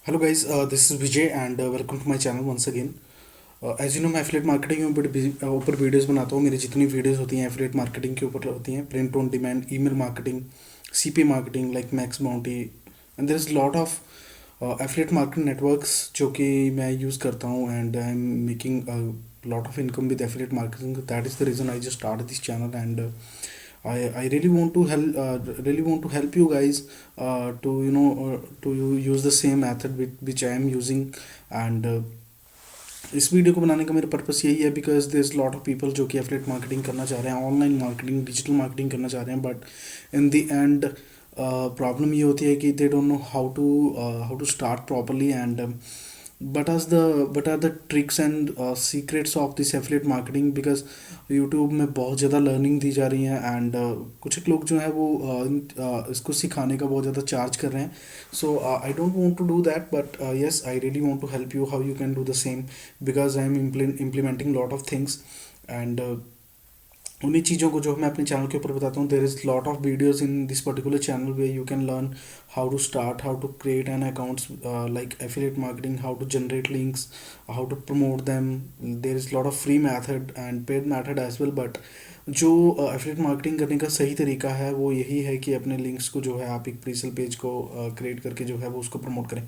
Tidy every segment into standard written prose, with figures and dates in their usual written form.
Hello guys, this is Vijay and welcome to my channel once again. As you know मैं affiliate marketing के ऊपर videos बनाता हूँ। मेरी जितनी वीडियोस होती हैं एफिलेट मार्केटिंग के ऊपर होती हैं, print on demand, email marketing, CP marketing like Max Bounty and there is lot of affiliate marketing networks जो कि मैं यूज़ करता हूँ and I am making lot of income with affiliate marketing. That is the reason I just start this channel and I really want to help you guys to use the same method which I am using and इस video को बनाने का मेरा purpose यही है because there is lot of people जो कि affiliate marketing करना चाह रहे हैं, ऑनलाइन मार्केटिंग, डिजिटल मार्केटिंग करना चाह रहे हैं, but in the end problem ये होती है कि they don't know how to start properly and what are the tricks and secrets of this affiliate marketing because YouTube में बहुत ज़्यादा लर्निंग दी जा रही है एंड कुछ एक लोग जो है वो इसको सिखाने का बहुत ज़्यादा चार्ज कर रहे हैं. So I don't want to do that but yes I really want to help you how you can do the same because I am implementing lot of things and उन्हीं चीज़ों को जो मैं अपने चैनल के ऊपर बताता हूँ. There is lot of videos in this particular channel way you can learn how to start, how to create an accounts like affiliate marketing, how to generate links, how to promote them. There is lot of free method and paid method as well, but जो affiliate marketing करने का सही तरीका है वो यही है कि अपने लिंक्स को जो है आप एक प्रीसेल पेज को क्रिएट करके जो है वो उसको प्रमोट करें.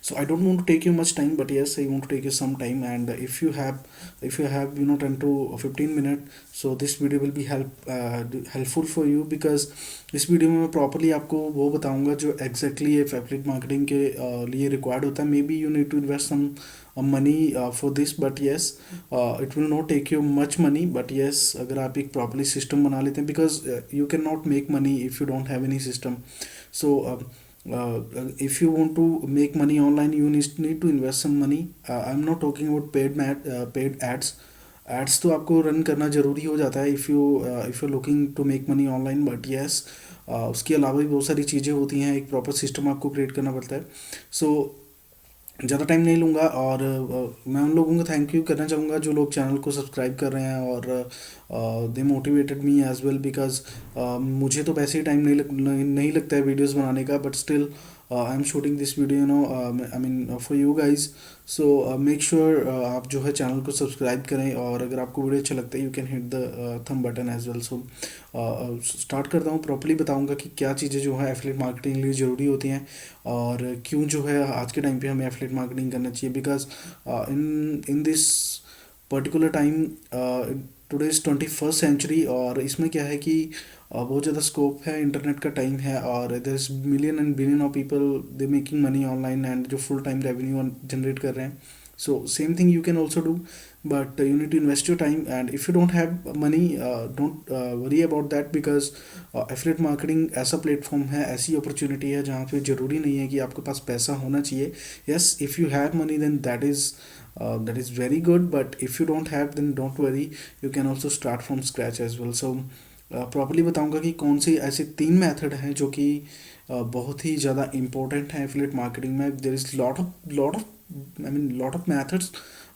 So I don't want to take you much time but yes I want to take you some time and if you have 10 to 15 minutes, so this video will be helpful for you because इस video में मैं properly आपको वो बताऊंगा जो exactly affiliate marketing के लिए required होता है. Maybe you need to invest some money for this, but yes it will not take you much money, but yes अगर आप एक प्रॉपरली सिस्टम बना लेते हैं because you cannot make money if you don't have any system. So if you want to make money online you need to invest some money. I'm not talking about paid ads तो आपको run करना ज़रूरी हो जाता है if you're looking to make money online, but yes उसके अलावा भी बहुत सारी चीज़ें होती हैं, एक प्रॉपर सिस्टम आपको क्रिएट करना पड़ता है. सो ज़्यादा टाइम नहीं लूँगा और मैं उन लोगों को थैंक यू करना चाहूँगा जो लोग चैनल को सब्सक्राइब कर रहे हैं और they motivated me as well because मुझे तो वैसे ही टाइम नहीं लगता है वीडियोस बनाने का, but still I am shooting this video I mean for you guys. So make sure आप जो है चैनल को सब्सक्राइब करें और अगर आपको वीडियो अच्छा लगता है you can hit the thumb button as well. So start करता हूँ, प्रॉपर्ली बताऊँगा कि क्या चीज़ें जो है एफिलिएट मार्केटिंग के लिए ज़रूरी होती हैं और क्यों जो है आज के टाइम पे हमें एफिलिएट मार्केटिंग करना चाहिए because in this particular time today is 21st century और इसमें क्या है कि बहुत ज़्यादा स्कोप है, इंटरनेट का टाइम है और there is million and billion of people they making money online and जो फुल टाइम रेवेन्यू जनरेट कर रहे हैं. So same thing you can also do but you need to invest your time and if you don't have money don't worry about that because affiliate marketing ऐसा platform है, ऐसी opportunity है जहाँ पे ज़रूरी नहीं है कि आपके पास पैसा होना चाहिए. yes if you have money then that is very good, but if you don't have then don't worry, you can also start from scratch as well. so properly बताऊंगा कि कौन से ऐसे 3 मेथड हैं जो कि बहुत ही ज़्यादा इम्पोर्टेंट हैं एफिलिएट मार्केटिंग में. There is lot of methods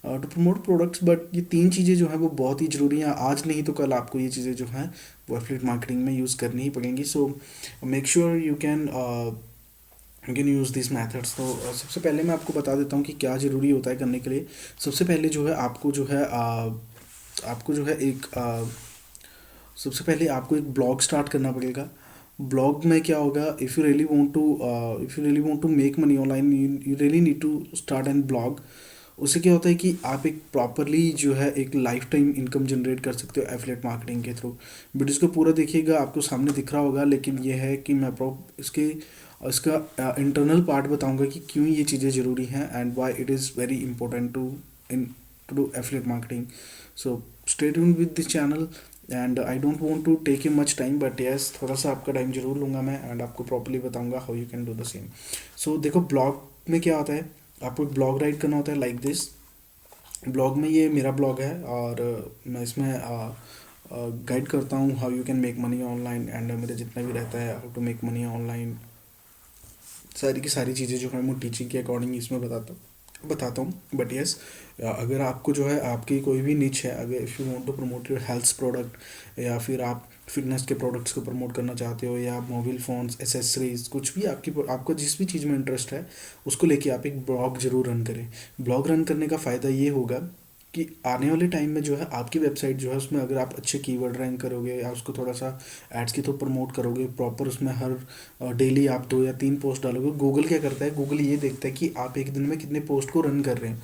to promote products, but ये 3 चीज़ें जो हैं वो बहुत ही ज़रूरी हैं. आज नहीं तो कल आपको ये चीज़ें जो हैं वो एफिलिएट मार्केटिंग में यूज़ करनी ही पड़ेंगी. So make sure you can use this methods. तो सबसे पहले मैं आपको बता देता हूँ कि क्या ज़रूरी होता है करने के लिए. सबसे पहले जो है आपको जो है सबसे पहले आपको एक ब्लॉग स्टार्ट करना पड़ेगा. ब्लॉग में क्या होगा, if you really want to make money online you really need to start an blog. उससे क्या होता है कि आप एक प्रॉपरली जो है एक लाइफ टाइम इनकम जनरेट कर सकते हो एफिलिएट मार्केटिंग के थ्रू. वीडियोस को पूरा देखिएगा, आपको सामने दिख रहा होगा, लेकिन ये है कि मैं इसका इंटरनल पार्ट बताऊंगा कि क्यों ये चीज़ें ज़रूरी हैं and why it is very important to do affiliate marketing. So stay tuned with this channel and I don't want to take you much time, but yes थोड़ा सा आपका टाइम जरूर लूँगा मैं एंड आपको प्रॉपरली बताऊँगा how you can do the same. So देखो, blog में क्या होता है, आपको एक ब्लॉग राइट करना होता है लाइक दिस. ब्लॉग में ये मेरा ब्लॉग है और मैं इसमें गाइड करता हूँ how you can make money online and मेरा जितना भी रहता है how to make money online, सारी की सारी चीज़ें जो है मैं टीचिंग के अकॉर्डिंग इसमें बताता हूँ. बट यस अगर आपको जो है आपकी कोई भी निच है, अगर if you want to promote your health product या फिर आप फिटनेस के प्रोडक्ट्स को प्रमोट करना चाहते हो, या मोबाइल फ़ोन्स, एसेसरीज, कुछ भी आपका जिस भी चीज़ में इंटरेस्ट है उसको लेके आप एक ब्लॉग ज़रूर रन करें। ब्लॉग रन करने का फ़ायदा ये होगा कि आने वाले टाइम में जो है आपकी वेबसाइट जो है उसमें अगर आप अच्छे कीवर्ड रैंक करोगे या उसको थोड़ा सा एड्स के थ्रू प्रमोट करोगे प्रॉपर, उसमें हर डेली आप 2 या 3 पोस्ट डालोगे। गूगल क्या करता है, गूगल ये देखता है कि आप एक दिन में कितने पोस्ट को रन कर रहे हो।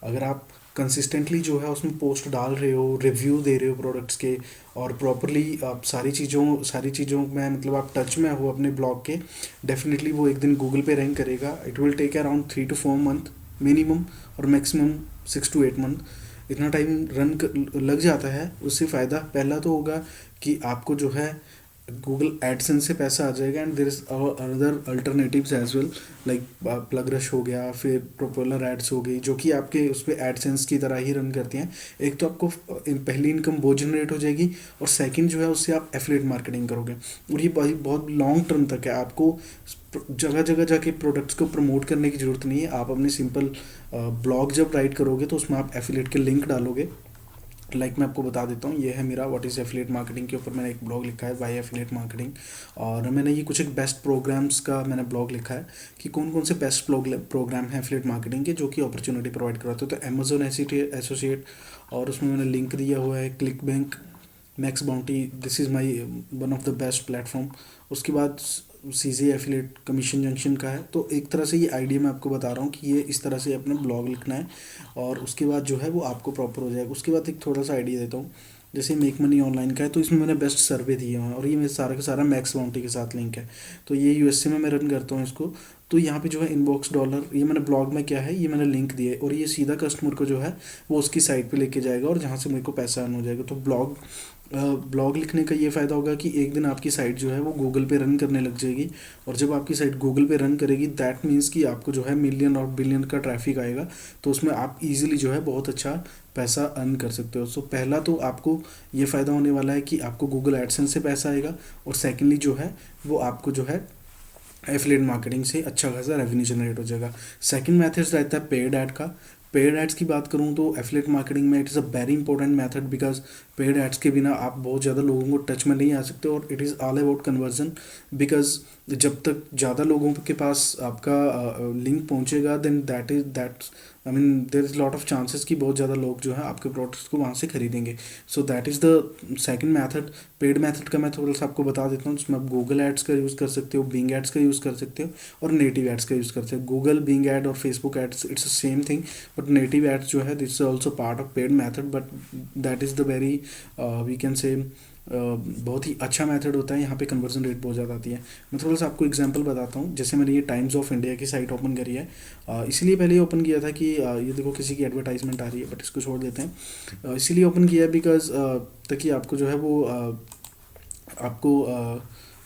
अगर आप कंसिस्टेंटली जो है उसमें पोस्ट डाल रहे हो, रिव्यू दे रहे हो प्रोडक्ट्स के, और प्रॉपरली आप सारी चीज़ों में मतलब आप टच में हो अपने ब्लॉग के, डेफिनेटली वो एक दिन गूगल पे रैंक करेगा। It will take around 3 to 4 month minimum, और मैक्सिमम 6 to 8 month, इतना टाइम लग जाता है। उससे फ़ायदा पहला तो होगा कि आपको जो है गूगल एडसेंस से पैसा आ जाएगा, and there is other alternatives as well, like PlugRush हो गया, फिर प्रोपेलर एड्स हो गई, जो कि आपके उस पर एडसेंस की तरह ही रन करती हैं। एक तो आपको पहली इनकम वो जनरेट हो जाएगी, और सेकंड जो है उससे आप एफिलिएट मार्केटिंग करोगे, और ये बहुत लॉन्ग टर्म तक है। आपको जगह जगह जाके प्रोडक्ट्स को प्रमोट करने की ज़रूरत नहीं है। आप अपने सिंपल ब्लॉग जब राइट करोगे तो उसमें आप एफिलिएट के लिंक डालोगे। मैं आपको बता देता हूँ, ये है मेरा व्हाट इज़ एफिलिएट मार्केटिंग के ऊपर मैंने एक ब्लॉग लिखा है, वाई एफिलिएट मार्केटिंग। और मैंने ये कुछ एक बेस्ट प्रोग्राम्स का मैंने ब्लॉग लिखा है कि कौन कौन से बेस्ट प्रोग्राम हैं एफिलिएट मार्केटिंग के, जो कि अपॉर्चुनिटी प्रोवाइड करवाते हो। तो अमेजोन एसोसिएट, और उसमें मैंने लिंक दिया हुआ है click bank, max bounty, this is my one of the best platform. उसके बाद सीजे एफिलेट कमीशन जंक्शन का है। तो एक तरह से ये आइडिया मैं आपको बता रहा हूँ कि ये इस तरह से अपना ब्लॉग लिखना है, और उसके बाद जो है वो आपको प्रॉपर हो जाएगा। उसके बाद एक थोड़ा सा आइडिया देता हूँ, जैसे मेक मनी ऑनलाइन का है, तो इसमें मैंने बेस्ट सर्वे दिए हुए हैं, और ये मेरे सारा का सारा मैक्स बाउंटी के साथ लिंक है। तो ये यूएसए में मैं रन करता हूँ इसको। तो यहाँ पे जो है इनबॉक्स डॉलर, ये मैंने ब्लॉग में क्या है ये मैंने लिंक दिया है, और ये सीधा कस्टमर को जो है वो उसकी साइट पे लेके जाएगा, और जहाँ से मेरे को पैसा अर्न हो जाएगा। तो ब्लॉग लिखने का ये फ़ायदा होगा कि एक दिन आपकी साइट जो है वो गूगल पे रन करने लग जाएगी, और जब आपकी साइट गूगल पे रन करेगी दैट मीन्स कि आपको जो है मिलियन और बिलियन का ट्रैफिक आएगा। तो उसमें आप इजीली जो है बहुत अच्छा पैसा अर्न कर सकते हो। सो पहला तो आपको ये फ़ायदा होने वाला है कि आपको गूगल एडसेंस से पैसा आएगा, और सेकेंडली जो है वो आपको जो है एफिलिएट मार्केटिंग से अच्छा खासा रेवेन्यू जनरेट हो जाएगा। सेकंड मेथड रहता है पेड ऐड का। पेड एड्स की बात करूँ तो एफिलिएट मार्केटिंग में it is a very important method, because paid ads के बिना आप बहुत ज़्यादा लोगों को टच में नहीं आ सकते, और it is all about conversion. Because जब तक ज़्यादा लोगों के पास आपका लिंक पहुँचेगा then that I mean there is lot of chances कि बहुत ज़्यादा लोग जो है आपके प्रोडक्ट्स को वहाँ से खरीदेंगे। So that is the second method. Paid method का मैं थोड़ा सा आपको बता देता हूँ, जिसमें आप गूगल एड्स का यूज़ कर सकते हो, बिंग एड्स का यूज़ कर सकते हो, और नेटिव एड्स का यूज़ कर सकते हो। गूगल, बिंग एड और Facebook ads it's same thing, but native ads जो है this is also part of paid method, but that is the very we can say बहुत ही अच्छा मेथड होता है। यहाँ पे कन्वर्जन रेट बहुत ज़्यादा आती है। मैं थोड़ा सा आपको एग्जांपल बताता हूँ। जैसे मैंने ये टाइम्स ऑफ इंडिया की साइट ओपन करी है, इसीलिए पहले ओपन किया था कि ये देखो किसी की एडवर्टाइजमेंट आ रही है, बट इसको छोड़ देते हैं। इसीलिए ओपन किया बिकॉज ताकि आपको जो है वो आपको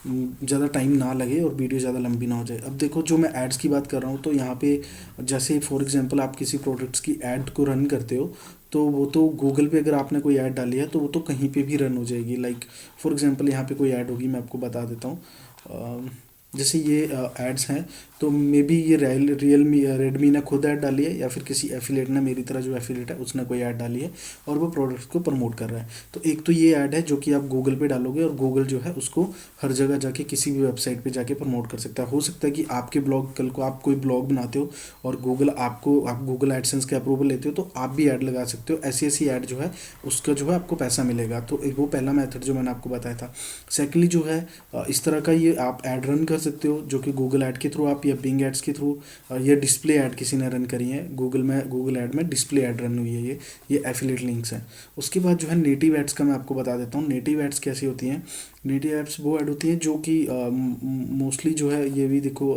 ज़्यादा टाइम ना लगे और वीडियो ज़्यादा लंबी ना हो जाए। अब देखो जो मैं एड्स की बात कर रहा हूँ, तो यहाँ पे जैसे फॉर एग्जांपल आप किसी प्रोडक्ट्स की ऐड को रन करते हो, तो वो तो गूगल पे अगर आपने कोई ऐड डाली है तो वो तो कहीं पे भी रन हो जाएगी। लाइक फॉर एग्जांपल यहाँ पे कोई ऐड होगी, मैं आपको बता देता हूँ। जैसे ये एड्स हैं, तो मे बी ये रियलमी रेडमी ने खुद ऐड डाली है, या फिर किसी एफिलेट ने, मेरी तरह जो एफिलेट है उसने कोई ऐड डाली है, और वो प्रोडक्ट्स को प्रमोट कर रहा है। तो एक तो ये ऐड है जो कि आप गूगल पे डालोगे, और गूगल जो है उसको हर जगह जाके किसी भी वेबसाइट पे जाके प्रमोट कर सकता है। हो सकता है कि आपके ब्लॉग, कल को आप कोई ब्लॉग बनाते हो और आप गूगल एडसेंस के अप्रूवल लेते हो, तो आप भी ऐड लगा सकते हो। ऐसी ऐसी ऐड जो है उसका जो है आपको पैसा मिलेगा। तो एक वो पहला मेथड जो मैंने आपको बताया था। सेकेंडली जो है इस तरह का ये आप ऐड रन कर सकते हो, जो कि गूगल ऐड के थ्रू आप, या बिंग एड्स के थ्रू, या डिस्प्ले ऐड किसी ने रन करी है गूगल ऐड में डिस्प्ले ऐड रन हुई है, ये एफिलिएट लिंक्स हैं। उसके बाद जो है नेटिव एड्स का मैं आपको बता देता हूँ। नेटिव एड्स कैसी होती हैं? नेटिव एड्स वो ऐड होती हैं जो कि मोस्टली जो है, ये भी देखो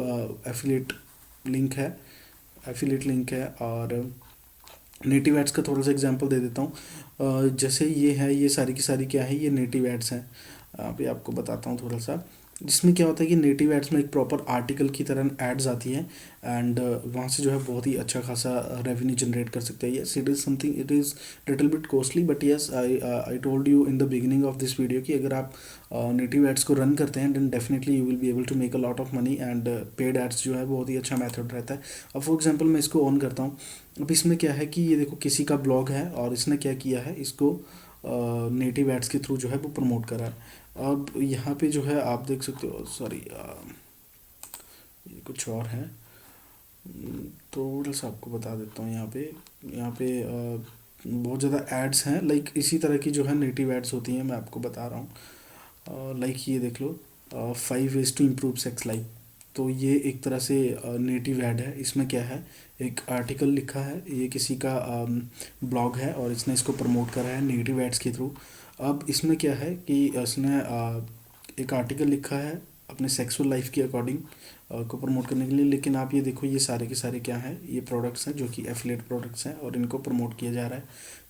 एफिलिएट लिंक है, और नेटिव एड्स का थोड़ा सा एग्जांपल दे देता हूँ। जैसे ये है, ये सारी की सारी क्या है, ये नेटिव एड्स हैं। अभी आपको बताता हूँ थोड़ा सा। जिसमें क्या होता है कि नेटिव एड्स में एक प्रॉपर आर्टिकल की तरह एड्स आती हैं, एंड वहाँ से जो है बहुत ही अच्छा खासा रेवेन्यू जनरेट कर सकते हैं। Yes, it is little bit costly, but yes I told you in the beginning of this video कि अगर आप नेटिव एड्स को रन करते हैं then definitely you will be able to make a lot of money, and paid ads जो है बहुत ही अच्छा मेथड रहता है। अब फॉर एग्जाम्पल मैं इसको ऑन करता हूँ। अब इसमें क्या है कि ये देखो किसी का ब्लॉग है, और इसने क्या किया है, इसको नेटिव एड्स के थ्रू जो है वो प्रमोट करा है। अब यहाँ पे जो है आप देख सकते हो, सॉरी ये कुछ और है। थोड़ा सा आपको बता देता हूँ। यहाँ पे बहुत ज़्यादा एड्स हैं, लाइक इसी तरह की जो है नेटिव एड्स होती हैं, मैं आपको बता रहा हूँ। लाइक ये देख लो, 5 ways to improve sex life. तो ये एक तरह से नेटिव ऐड है। इसमें क्या है, एक आर्टिकल लिखा है, ये किसी का ब्लॉग है और इसने इसको प्रमोट करा है नेटिव एड्स के थ्रू। अब इसमें क्या है कि इसने एक आर्टिकल लिखा है अपने सेक्सुअल लाइफ के अकॉर्डिंग को प्रमोट करने के लिए, लेकिन आप ये देखो ये सारे के सारे क्या हैं, ये प्रोडक्ट्स हैं जो कि एफिलिएट प्रोडक्ट्स हैं और इनको प्रमोट किया जा रहा है।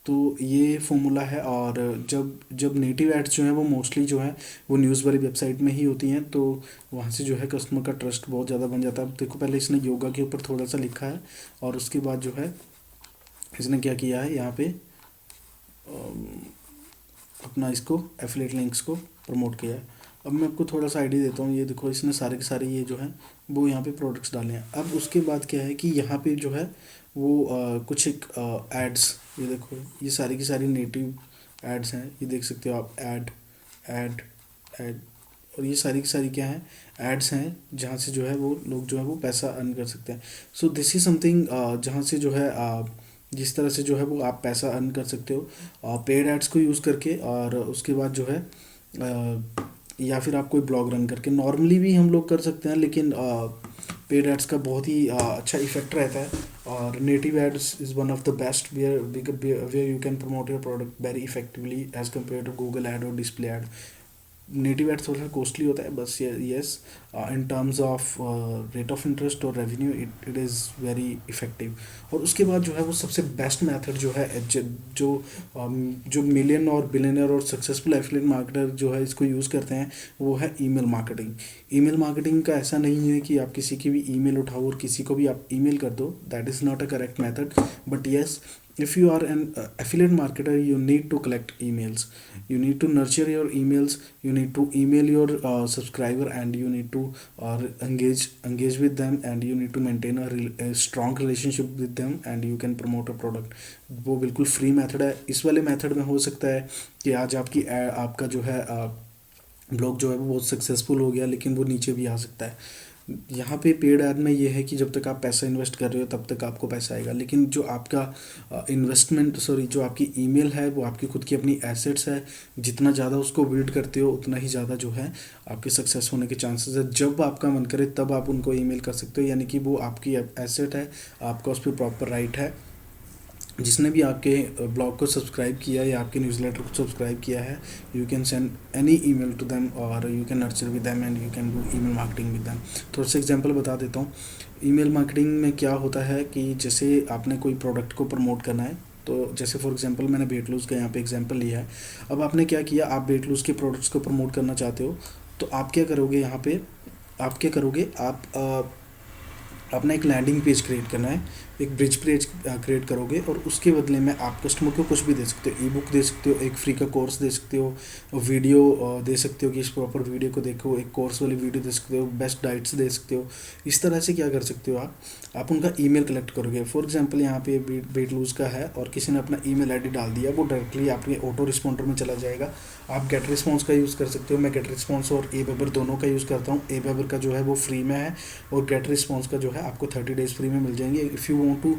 तो ये फॉर्मूला है। और जब जब नेटिव एड्स जो हैं वो मोस्टली जो है वो न्यूज़ वाली वेबसाइट में ही होती हैं, तो वहाँ से जो है कस्टमर का ट्रस्ट बहुत ज़्यादा बन जाता है। अब देखो पहले इसने योगा के ऊपर थोड़ा सा लिखा है और उसके बाद जो है इसने क्या किया है यहाँ पे अपना इसको एफिलिएट लिंक्स को प्रमोट किया है। अब मैं आपको थोड़ा सा आइडिया देता हूँ। ये देखो इसने सारे के सारे ये जो है वो यहाँ पे प्रोडक्ट्स डाले हैं। अब उसके बाद क्या है कि यहाँ पे जो है वो कुछ एक एड्स, ये देखो ये सारी की सारी नेटिव एड्स हैं, ये देख सकते हो आप, ऐड ऐड ऐड। और ये सारी की सारी क्या है, एड्स हैं जहाँ से जो है वो लोग जो है वो पैसा अर्न कर सकते हैं। सो दिस इज़ समथिंग जहाँ से जो है जिस तरह से जो है वो आप पैसा अर्न कर सकते हो पेड एड्स को यूज़ करके। और उसके बाद जो है या फिर आप कोई ब्लॉग रन करके नॉर्मली भी हम लोग कर सकते हैं, लेकिन पेड एड्स का बहुत ही अच्छा इफेक्ट रहता है। और native ads is one of the best where you can promote your product very effectively as compare to Google ad और डिस्प्ले ऐड। नेटिव एड थोड़ा सा कॉस्टली होता है बस, yes in terms of rate of interest और revenue it is very effective. और उसके बाद जो है वो सबसे बेस्ट मेथड जो है जो मिलियन और बिलियनर और सक्सेसफुल एफिलिएट मार्केटर जो है इसको यूज़ करते हैं, वो है ईमेल मार्केटिंग। ईमेल मार्केटिंग का ऐसा नहीं है कि आप किसी की भी ईमेल उठाओ और किसी को भी आप ईमेल कर दो, that is not a correct method. But yes, if you are an affiliate marketer, you need to collect emails, you need to nurture your emails, you need to email your subscriber, and you need to engage with them, and you need to maintain a strong relationship with them, and you can promote a product। वो बिल्कुल free method है। इस वाले method में हो सकता है कि आज आपका जो है ब्लॉग जो है वो बहुत सक्सेसफुल हो गया, लेकिन वो नीचे भी आ सकता है। यहाँ पे पेड ऐड में ये है कि जब तक आप पैसा इन्वेस्ट कर रहे हो तब तक आपको पैसा आएगा, लेकिन जो आपका इन्वेस्टमेंट सॉरी जो आपकी ईमेल है वो आपकी खुद की अपनी एसेट्स है। जितना ज़्यादा उसको बिल्ड करते हो उतना ही ज़्यादा जो है आपके सक्सेस होने के चांसेस है। जब आपका मन करे तब आप उनको ईमेल कर सकते हो, यानी कि वो आपकी एसेट है, आपका उस पर प्रॉपर राइट है। जिसने भी आपके ब्लॉग को सब्सक्राइब किया या आपके न्यूज़लेटर को सब्सक्राइब किया है, you can send any email to them और you can nurture with them and you can do email marketing with them. थोड़ा सा एग्जांपल बता देता हूँ। ईमेल मार्केटिंग में क्या होता है कि जैसे आपने कोई प्रोडक्ट को प्रमोट करना है, तो जैसे फॉर एग्जांपल मैंने वेट लूज़ का यहाँ पे एग्जांपल लिया है। अब आपने क्या किया, आप वेट लूज़ के प्रोडक्ट्स को प्रमोट करना चाहते हो, तो आप क्या करोगे यहाँ पे, आप क्या करोगे, आप अपना एक लैंडिंग पेज क्रिएट करना है, एक ब्रिज पेज क्रिएट करोगे और उसके बदले में आप कस्टमर को कुछ भी दे सकते हो। ई बुक दे सकते हो, एक फ्री का कोर्स दे सकते हो, वीडियो दे सकते हो कि इस प्रॉपर वीडियो को देखो, एक कोर्स वाली वीडियो दे सकते हो, बेस्ट डाइट्स दे सकते हो। इस तरह से क्या कर सकते हो, आप उनका ईमेल कलेक्ट करोगे। फॉर एग्जांपल यहाँ पे वेट लूज़ का है और किसी ने अपना ईमेल आईडी डाल दिया, वो डायरेक्टली आपके ऑटो रिस्पॉन्डर में चला जाएगा। आप गेट रिस्पॉन्स का यूज़ कर सकते हो, मैं गेट रिस्पॉन्स और एवेबर दोनों का यूज़ करता हूँ। एवेबर का जो है वो फ्री में है और गेट रिस्पॉन्स का जो है आपको 30 डेज फ्री में मिल जाएंगे। If you want to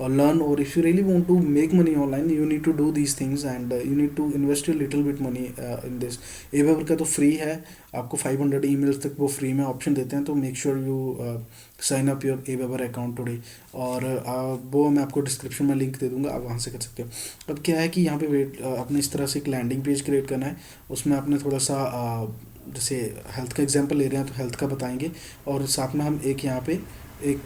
learn or if you really want to make money online, you need to do these things and you need to invest a little bit money in this। Aweber का तो free है, आपको 500 emails तक वो free में option देते हैं, तो make sure you sign up your Aweber account today. और वो मैं आपको डिस्क्रिप्शन में लिंक दे दूंगा, आप वहाँ से कर सकते हो। अब क्या है कि यहाँ पे अपने इस तरह से एक लैंडिंग पेज क्रिएट करना है, उसमें आपने थोड़ा सा जैसे हेल्थ का एग्जाम्पल ले रहे हैं तो हेल्थ का बताएंगे और साथ में हम एक यहाँ पे एक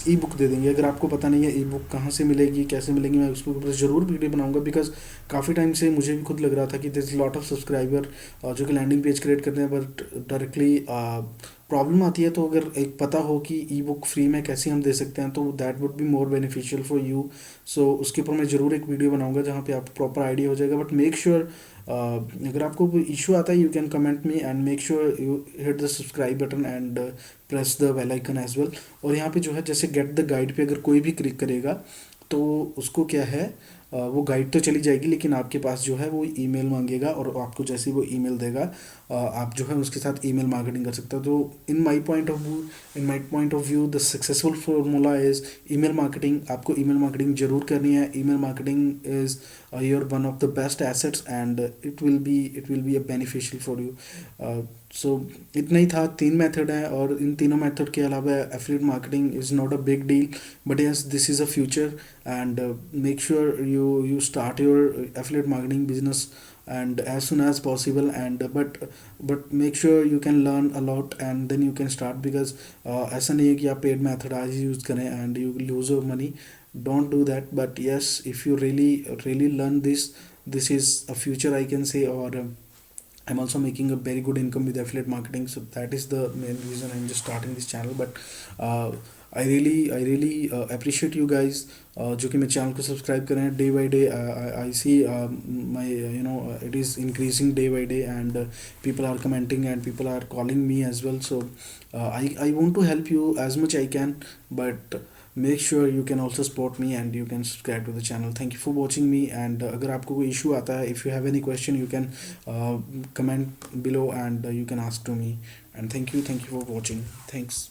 ई बुक दे देंगे। अगर आपको पता नहीं है ई बुक कहाँ से मिलेगी, कैसे मिलेगी, मैं उसके ऊपर ज़रूर वीडियो बनाऊंगा, बिकॉज काफ़ी टाइम से मुझे भी खुद लग रहा था कि दिस लॉट ऑफ सब्सक्राइबर जो कि लैंडिंग पेज क्रिएट करते हैं बट डायरेक्टली प्रॉब्लम आती है। तो अगर एक पता हो कि ई बुक फ्री में कैसे हम दे सकते हैं तो that would be more beneficial for you. So उसके ऊपर मैं ज़रूर एक वीडियो बनाऊंगा जहाँ पे आपको प्रॉपर आइडिया हो जाएगा। बट मेक श्योर अगर आपको कोई इशू आता है you can comment me and make sure you hit the subscribe button and press the bell icon as well. और यहाँ पे जो है जैसे गेट द गाइड पे अगर कोई भी क्लिक करेगा तो उसको क्या है वो गाइड तो चली जाएगी, लेकिन आपके पास जो है वो ईमेल मांगेगा, और आपको जैसे ही वो ईमेल देगा आप जो है उसके साथ ईमेल मार्केटिंग कर सकते हो। तो in my point of view the successful formula is email marketing. आपको ईमेल मार्केटिंग जरूर करनी है। Email marketing is your one of the best assets, and it will be a beneficial for you. So इतना ही था। 3 method हैं, और इन तीनों मेथड के अलावा affiliate marketing is not a big deal, but yes this is a future, and make sure you start your affiliate marketing business and as soon as possible, and but make sure you can learn a lot and then you can start, because ऐसा नहीं है कि आप paid method आज use करें and you lose your money. Don't do that, but yes, if you really learn this is a future, I can say, or I'm also making a very good income with affiliate marketing, so that is the main reason I'm just starting this channel. But I really appreciate you guys जो कि मेरे channel को subscribe करें day by day. I see my it is increasing day by day, and people are commenting and people are calling me as well. So I want to help you as much I can, but make sure you can also support me and you can subscribe to the channel. Thank you for watching me, and अगर आपको कोई issue आता है, if you have any question, you can comment below and you can ask to me. And thank you for watching. Thanks.